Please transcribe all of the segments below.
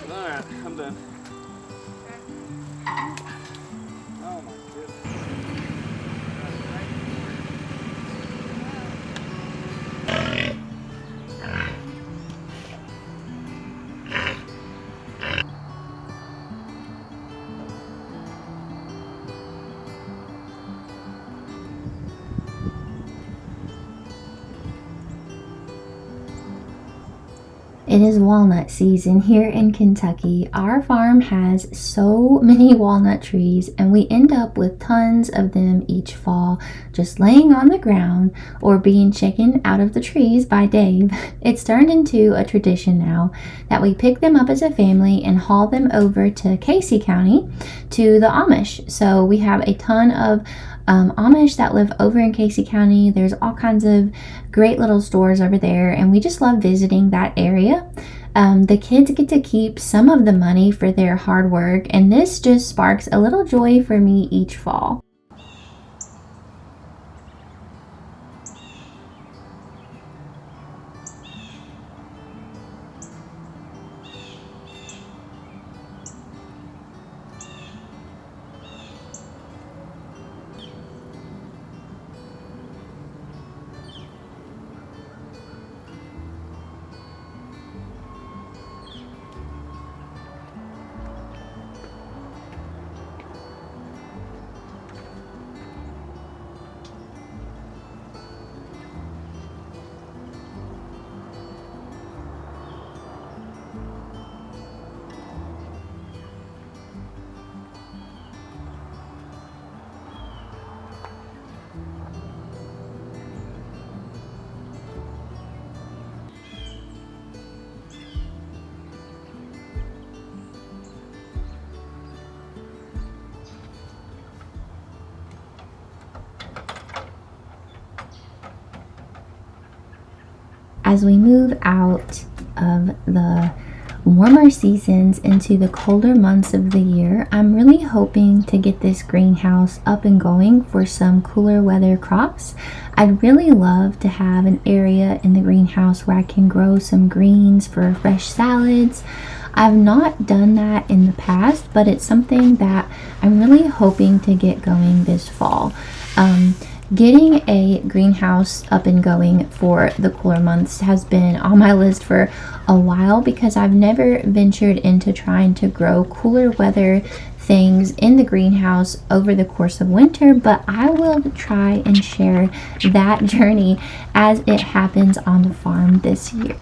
Alright, I'm done. Oh my goodness. It is walnut season here in Kentucky. Our farm has so many walnut trees, and we end up with tons of them each fall, just laying on the ground or being shaken out of the trees by Dave. It's turned into a tradition now that we pick them up as a family and haul them over to Cassie County to the Amish. So we have a ton of Amish that live over in Cassie County. There's all kinds of great little stores over there, and we just love visiting that area. The kids get to keep some of the money for their hard work, and this just sparks a little joy for me each fall. As we move out of the warmer seasons into the colder months of the year, I'm really hoping to get this greenhouse up and going for some cooler weather crops. I'd really love to have an area in the greenhouse where I can grow some greens for fresh salads. I've not done that in the past, but it's something that I'm really hoping to get going this fall. Getting a greenhouse up and going for the cooler months has been on my list for a while because I've never ventured into trying to grow cooler weather things in the greenhouse over the course of winter, but I will try and share that journey as it happens on the farm this year.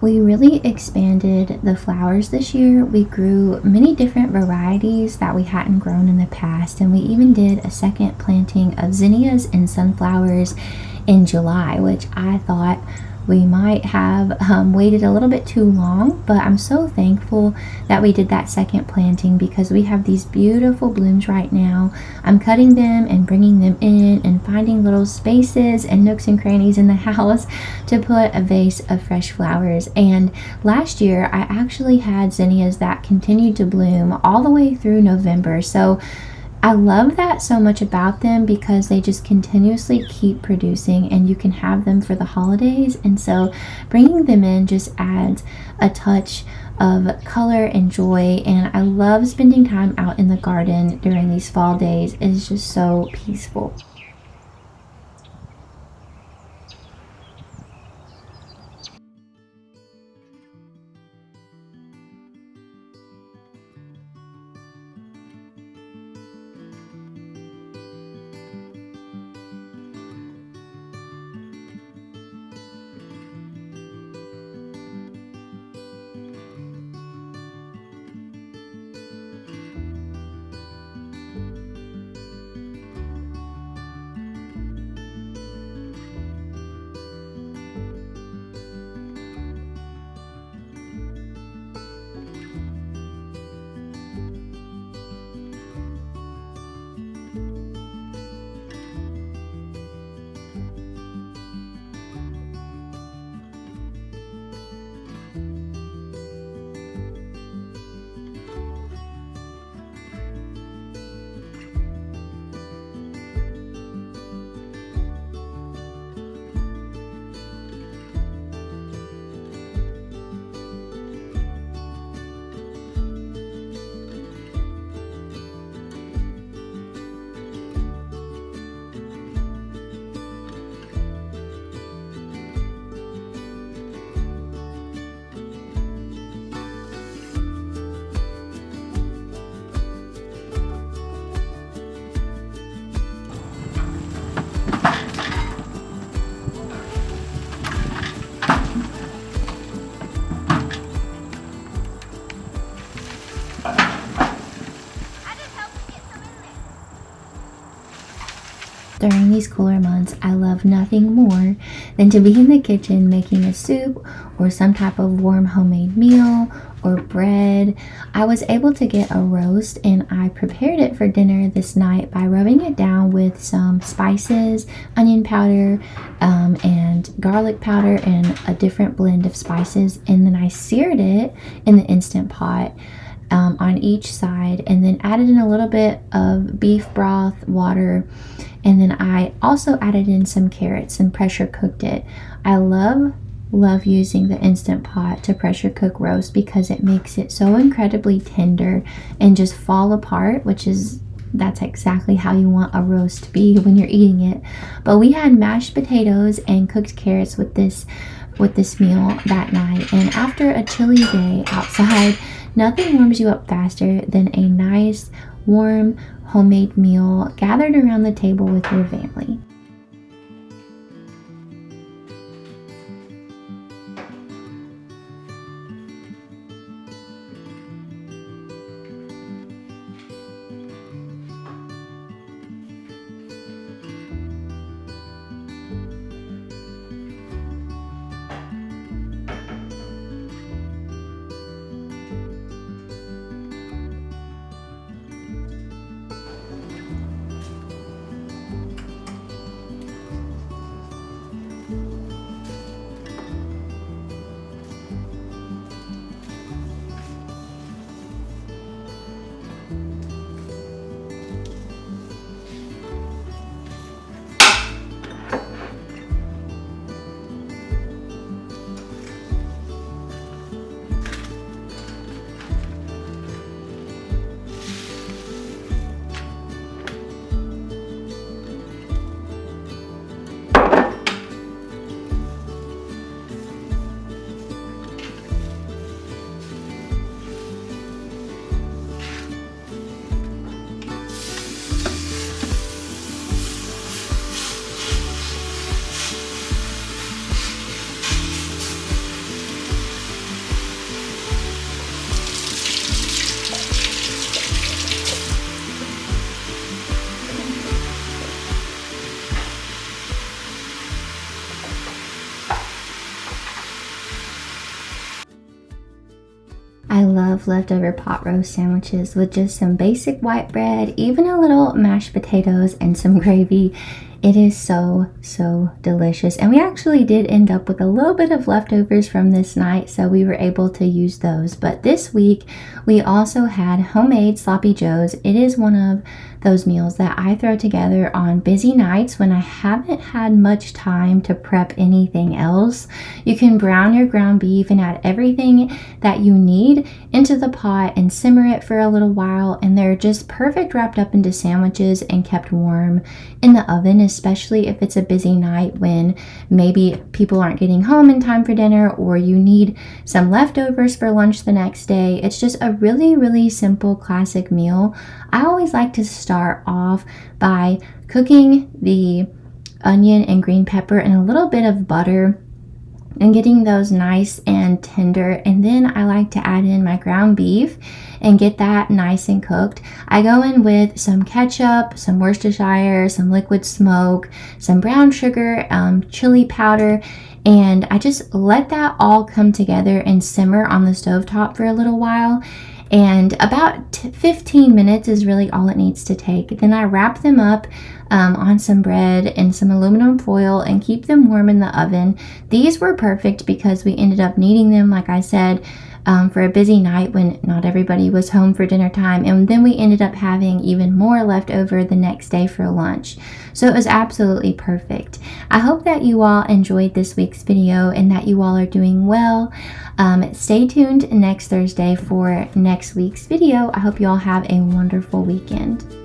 We really expanded the flowers this year. We grew many different varieties that we hadn't grown in the past, and we even did a second planting of zinnias and sunflowers in July, which I thought we might have waited a little bit too long, but I'm so thankful that we did that second planting because we have these beautiful blooms right now. I'm cutting them and bringing them in and finding little spaces and nooks and crannies in the house to put a vase of fresh flowers. And last year I actually had zinnias that continued to bloom all the way through November. So I love that so much about them because they just continuously keep producing and you can have them for the holidays. And so bringing them in just adds a touch of color and joy. And I love spending time out in the garden during these fall days. It's just so peaceful. During these cooler months, I love nothing more than to be in the kitchen making a soup or some type of warm homemade meal or bread. I was able to get a roast and I prepared it for dinner this night by rubbing it down with some spices, onion powder, and garlic powder and a different blend of spices. And then I seared it in the Instant Pot on each side and then added in a little bit of beef broth, water, and then I also added in some carrots and pressure cooked it. I love using the Instant Pot to pressure cook roast because it makes it so incredibly tender and just fall apart, that's exactly how you want a roast to be when you're eating it. But we had mashed potatoes and cooked carrots with this meal that night. And after a chilly day outside, nothing warms you up faster than a nice, warm, homemade meal gathered around the table with your family. love leftover pot roast sandwiches with just some basic white bread, even a little mashed potatoes and some gravy. It is so, so delicious. And we actually did end up with a little bit of leftovers from this night, so we were able to use those. But this week, we also had homemade sloppy joes. It is one of those meals that I throw together on busy nights when I haven't had much time to prep anything else. You can brown your ground beef and add everything that you need into the pot and simmer it for a little while, and they're just perfect wrapped up into sandwiches and kept warm in the oven, especially if it's a busy night when maybe people aren't getting home in time for dinner or you need some leftovers for lunch the next day. It's just a really, really simple classic meal. I always like to start off by cooking the onion and green pepper and a little bit of butter and getting those nice and tender, and then I like to add in my ground beef and get that nice and cooked. I go in with some ketchup, some Worcestershire, some liquid smoke, some brown sugar, chili powder, and I just let that all come together and simmer on the stovetop for a little while. And about 15 minutes is really all it needs to take. Then I wrap them up on some bread and some aluminum foil and keep them warm in the oven. These were perfect because we ended up needing them, like I said, for a busy night when not everybody was home for dinner time. And then we ended up having even more left over the next day for lunch. So it was absolutely perfect. I hope that you all enjoyed this week's video and that you all are doing well. Stay tuned next Thursday for next week's video. I hope you all have a wonderful weekend.